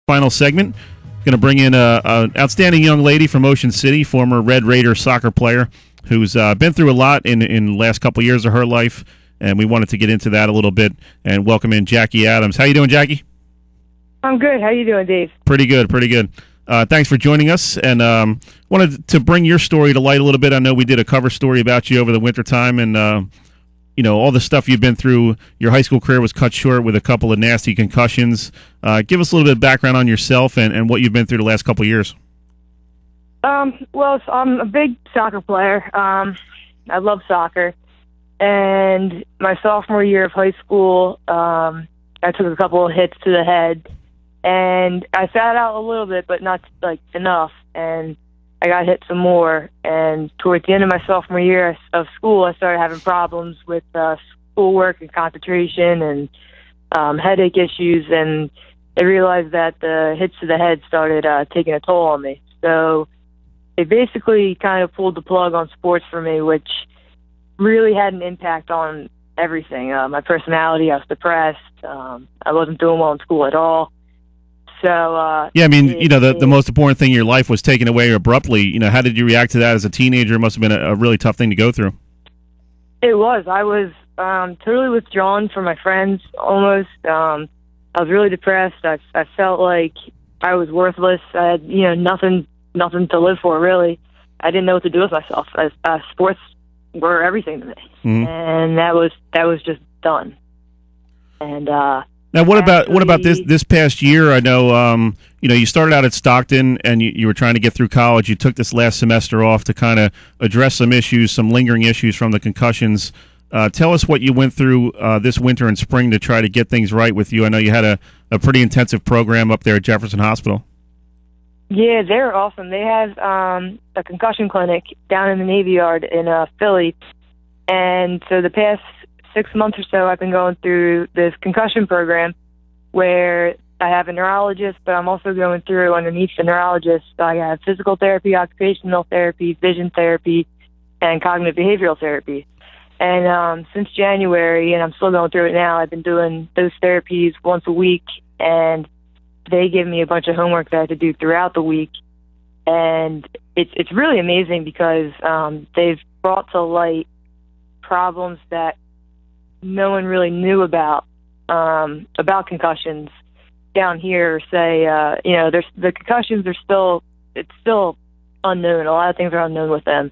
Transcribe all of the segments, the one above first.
Final segment. Going to bring in an outstanding young lady from Ocean City, former Red Raider soccer player, who's been through a lot in the last couple of years of her life, and we wanted to get into that a little bit and welcome in Jackie Adams. How you doing, Jackie? I'm good. How you doing, Dave? Pretty good, pretty good. Thanks for joining us, and wanted to bring your story to light a little bit. I know we did a cover story about you over the wintertime, and all the stuff you've been through. Your high school career was cut short with a couple of nasty concussions. Give us a little bit of background on yourself and what you've been through the last couple of years. Well, so I'm a big soccer player. I love soccer. And my sophomore year of high school, I took a couple of hits to the head. And I sat out a little bit, but not enough. And I got hit some more, and towards the end of my sophomore year of school, I started having problems with schoolwork and concentration and headache issues, and I realized that the hits to the head started taking a toll on me. So it basically kind of pulled the plug on sports for me, which really had an impact on everything. My personality, I was depressed. I wasn't doing well in school at all. So, yeah, I mean, the most important thing in your life was taken away abruptly. How did you react to that as a teenager? It must have been a really tough thing to go through. It was. I was totally withdrawn from my friends, almost. I was really depressed. I felt like I was worthless. I had, nothing to live for, really. I didn't know what to do with myself. Sports were everything to me, and that was just done. And now, what about this past year? I know, you started out at Stockton, and you were trying to get through college. You took this last semester off to kind of address some issues, some lingering issues from the concussions. Tell us what you went through this winter and spring to try to get things right with you. I know you had a pretty intensive program up there at Jefferson Hospital. Yeah, they're awesome. They have a concussion clinic down in the Navy Yard in Philly, and so the past 6 months or so, I've been going through this concussion program where I have a neurologist, but I'm also going through underneath the neurologist. I have physical therapy, occupational therapy, vision therapy, and cognitive behavioral therapy. And since January, and I'm still going through it now, I've been doing those therapies once a week, and they give me a bunch of homework that I have to do throughout the week. And it's really amazing because they've brought to light problems that no one really knew about concussions down here. Say, there's the concussions are it's still unknown. A lot of things are unknown with them,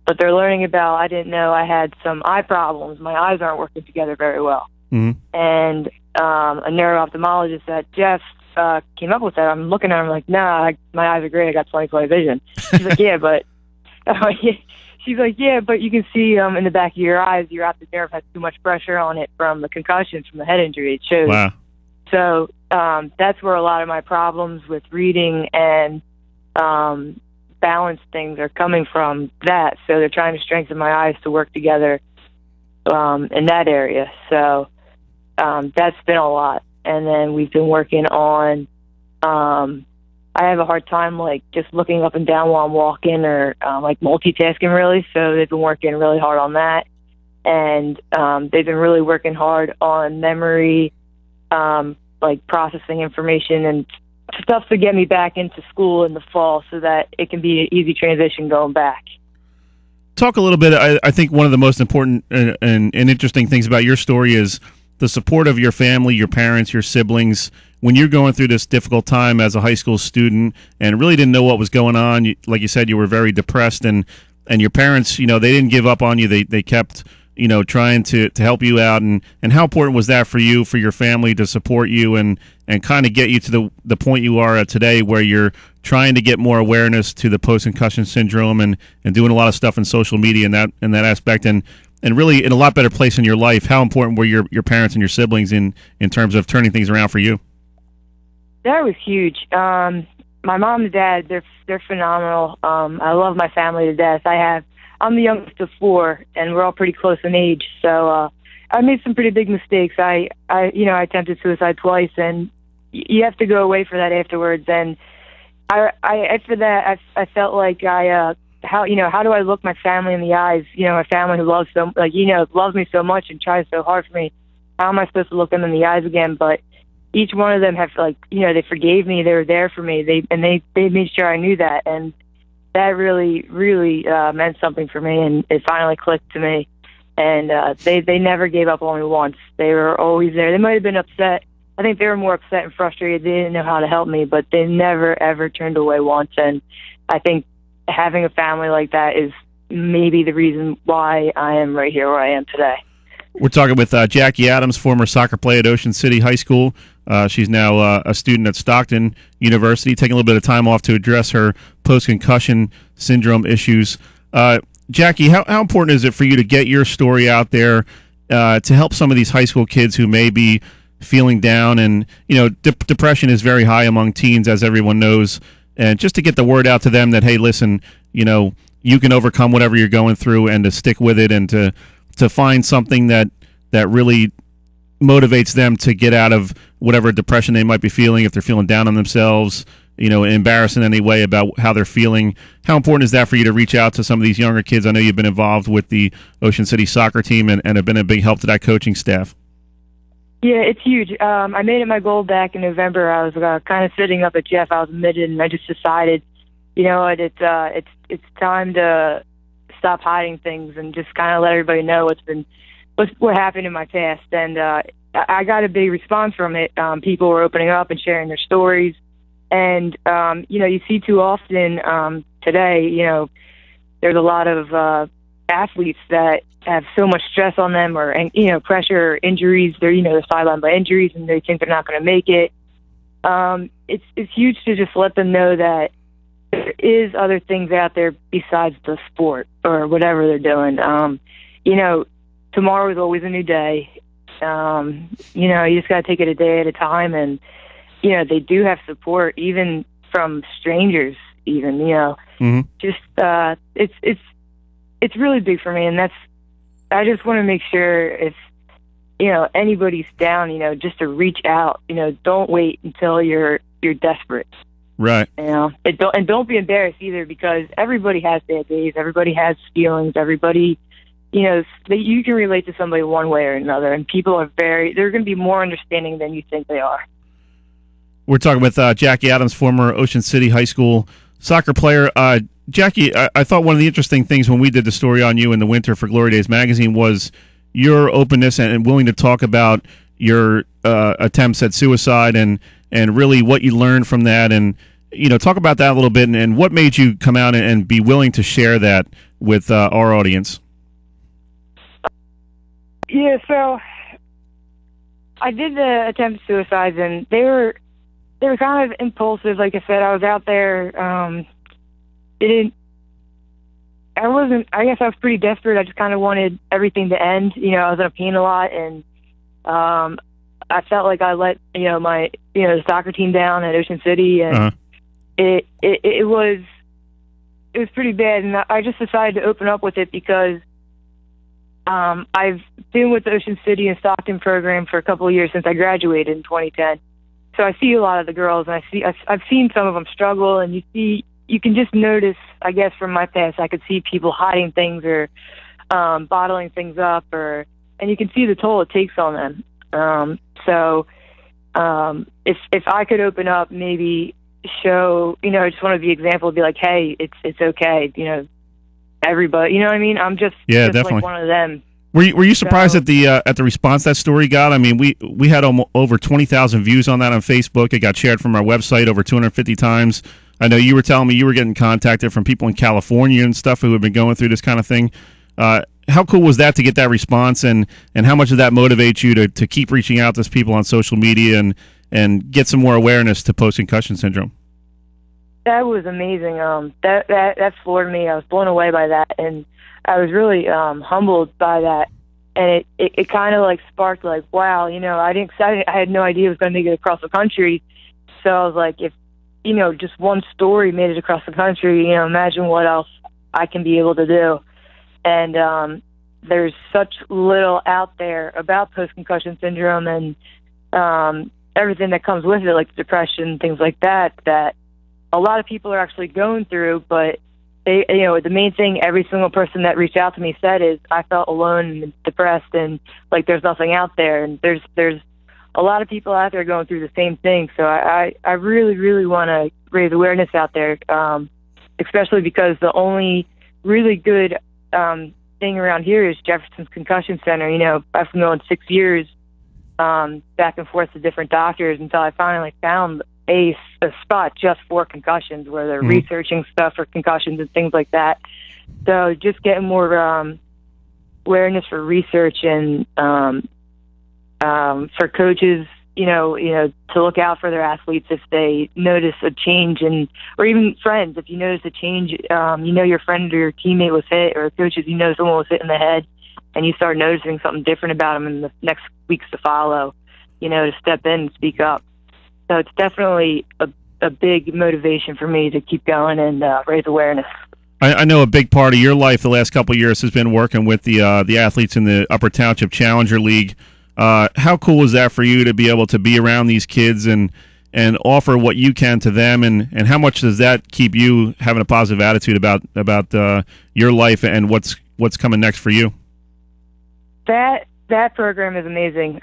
but they're learning about. I didn't know I had some eye problems. My eyes aren't working together very well. Mm-hmm. And a neuro-ophthalmologist at Jeff came up with that. I'm looking at him like, nah, my eyes are great. I got 20/20 vision. She's like, yeah, but. She's like, yeah, but you can see in the back of your eyes, your optic nerve has too much pressure on it from the concussions, from the head injury. It shows. Wow. So that's where a lot of my problems with reading and balance things are coming from that. So they're trying to strengthen my eyes to work together in that area. So that's been a lot. And then we've been working on I have a hard time, just looking up and down while I'm walking or, multitasking, really. So they've been working really hard on that. And they've been really working hard on memory, processing information and stuff to get me back into school in the fall so that it can be an easy transition going back. Talk a little bit. I think one of the most important and interesting things about your story is the support of your family, your parents, your siblings. When you're going through this difficult time as a high school student and really didn't know what was going on, like you said, you were very depressed, and your parents, they didn't give up on you. They kept, trying to help you out. And how important was that for you, for your family to support you and kind of get you to the point you are at today where you're trying to get more awareness to the post-concussion syndrome and doing a lot of stuff in social media in that aspect and really in a lot better place in your life? How important were your parents and your siblings in terms of turning things around for you? That was huge. My mom and dad, they're phenomenal. I love my family to death. I'm the youngest of four, and we're all pretty close in age. So I made some pretty big mistakes. I attempted suicide twice, and you have to go away for that afterwards. And after that, I felt like how do I look my family in the eyes? My family who loves loves me so much and tries so hard for me. How am I supposed to look them in the eyes again? But each one of them have, like, they forgave me. They were there for me. They made sure I knew that. And that really, really meant something for me. And it finally clicked to me. And they never gave up on me once. They were always there. They might have been upset. I think they were more upset and frustrated. They didn't know how to help me, but they never, ever turned away once. And I think having a family like that is maybe the reason why I am right here where I am today. We're talking with Jackie Adams, former soccer player at Ocean City High School. She's now a student at Stockton University, taking a little bit of time off to address her post-concussion syndrome issues. Jackie, how important is it for you to get your story out there to help some of these high school kids who may be feeling down? And, depression is very high among teens, as everyone knows. And just to get the word out to them that, hey, listen, you can overcome whatever you're going through, and to stick with it, and to find something that really motivates them to get out of whatever depression they might be feeling, if they're feeling down on themselves, embarrassed in any way about how they're feeling. How important is that for you to reach out to some of these younger kids? I know you've been involved with the Ocean City soccer team and have been a big help to that coaching staff. Yeah, it's huge. I made it my goal back in November. I was kind of sitting up at Jeff. I was admitted, and I just decided, it's time to stop hiding things and just kind of let everybody know what happened in my past. And I got a big response from it. People were opening up and sharing their stories. And, you see too often today, there's a lot of athletes that have so much stress on them, or pressure, or injuries. They're sidelined by injuries, and they think they're not going to make it. It's huge to just let them know that there is other things out there besides the sport or whatever they're doing. Tomorrow is always a new day. You just got to take it a day at a time, and they do have support, even from strangers. Even just it's really big for me, and I just want to make sure if anybody's down, just to reach out. Don't wait until you're desperate. Right. And don't be embarrassed either, because everybody has bad days. Everybody has feelings. Everybody, you can relate to somebody one way or another, and people they're going to be more understanding than you think they are. We're talking with Jackie Adams, former Ocean City High School soccer player. Jackie, I thought one of the interesting things when we did the story on you in the winter for Glory Days magazine was your openness and willing to talk about your attempts at suicide and really what you learned from that, and talk about that a little bit, and what made you come out and be willing to share that with our audience. Yeah, so I did the attempt suicides, and they were kind of impulsive. Like I said, I was out there. I guess I was pretty desperate. I just kind of wanted everything to end. I was in pain a lot, and I felt like I let my the soccer team down at Ocean City, and it was pretty bad. And I just decided to open up with it because I've been with the Ocean City and Stockton program for a couple of years since I graduated in 2010. So I see a lot of the girls, and I've seen some of them struggle, and you can just notice, I guess, from my past, I could see people hiding things or bottling things up, and you can see the toll it takes on them. So if I could open up, maybe show, I just want to be an example, be like, hey, it's okay, everybody, what I mean? I'm just definitely like one of them. Were you surprised at the response that story got? I mean, we had over 20,000 views on that on Facebook. It got shared from our website over 250 times. I know you were telling me you were getting contacted from people in California and stuff who have been going through this kind of thing. How cool was that to get that response, and how much did that motivate you to keep reaching out to people on social media and get some more awareness to post-concussion syndrome? That was amazing. That floored me. I was blown away by that, and I was really humbled by that. And it kind of like sparked like, wow, I had no idea it was going to make it across the country. So I was like, if just one story made it across the country, imagine what else I can be able to do. And there's such little out there about post-concussion syndrome and everything that comes with it, like depression, things like that a lot of people are actually going through. But they, the main thing every single person that reached out to me said is, I felt alone and depressed, and like there's nothing out there. And there's a lot of people out there are going through the same thing. So I really, really want to raise awareness out there, especially because the only really good thing around here is Jefferson's Concussion Center. You know, I've been going 6 years back and forth to different doctors until I finally found a spot just for concussions where they're researching stuff for concussions and things like that. So just getting more awareness for research and for coaches, you know, to look out for their athletes if they notice a change, or even friends, if you notice a change, you know, your friend or your teammate was hit, or coaches, you know, someone was hit in the head, and you start noticing something different about them in the next weeks to follow, you know, to step in and speak up. So it's definitely a big motivation for me to keep going and raise awareness. I know a big part of your life the last couple of years has been working with the athletes in the Upper Township Challenger League. How cool is that for you to be able to be around these kids and offer what you can to them, and how much does that keep you having a positive attitude about your life and what's coming next for you? That program is amazing.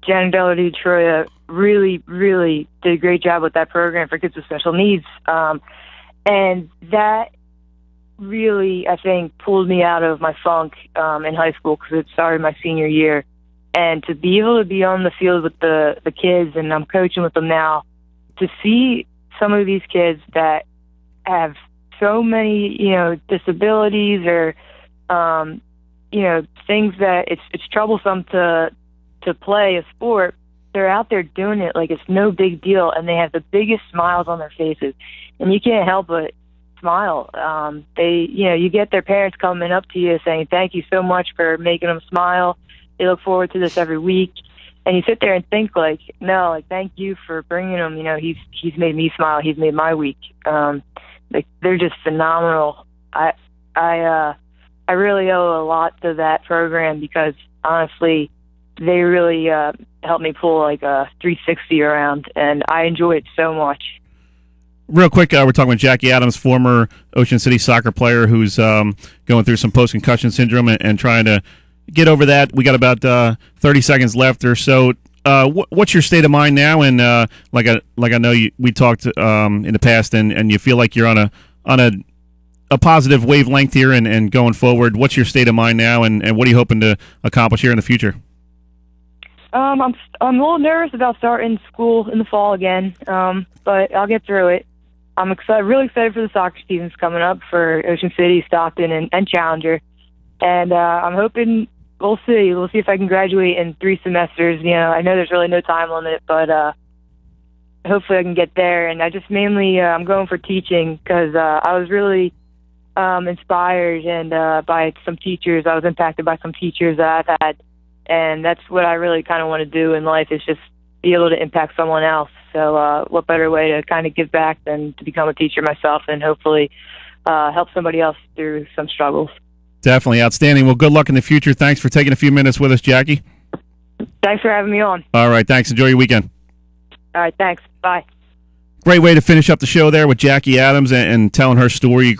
Jen Della Detroit really, really did a great job with that program for kids with special needs, and that really, I think, pulled me out of my funk in high school, because it started my senior year. And to be able to be on the field with the kids, and I'm coaching with them now, to see some of these kids that have so many, you know, disabilities or, you know, things that it's troublesome to play a sport, they're out there doing it like it's no big deal, and they have the biggest smiles on their faces, and you can't help but smile. They, you know, you get their parents coming up to you saying, "Thank you so much for making them smile. They look forward to this every week." And you sit there and think, like, no, like, thank you for bringing him. You know, he's made me smile. He's made my week. Like, they're just phenomenal. I really owe a lot to that program, because honestly, they really helped me pull like a 360 around, and I enjoy it so much. Real quick, we're talking with Jackie Adams, former Ocean City soccer player who's going through some post-concussion syndrome and trying to get over that. We got about 30 seconds left or so. What's your state of mind now? And like I know we talked in the past, and you feel like you're on a positive wavelength here and going forward. What's your state of mind now, and what are you hoping to accomplish here in the future? I'm a little nervous about starting school in the fall again, but I'll get through it. I'm really excited for the soccer seasons coming up for Ocean City, Stockton, and Challenger. And I'm hoping, we'll see if I can graduate in 3 semesters. You know, I know there's really no time limit, but hopefully I can get there. And I just mainly, I'm going for teaching, because I was really inspired and by some teachers. I was impacted by some teachers that I've had. And that's what I really kind of want to do in life, is just be able to impact someone else. So what better way to kind of give back than to become a teacher myself and hopefully help somebody else through some struggles. Definitely outstanding. Well, good luck in the future. Thanks for taking a few minutes with us, Jackie. Thanks for having me on. All right, thanks. Enjoy your weekend. All right, thanks. Bye. Great way to finish up the show there with Jackie Adams and telling her story.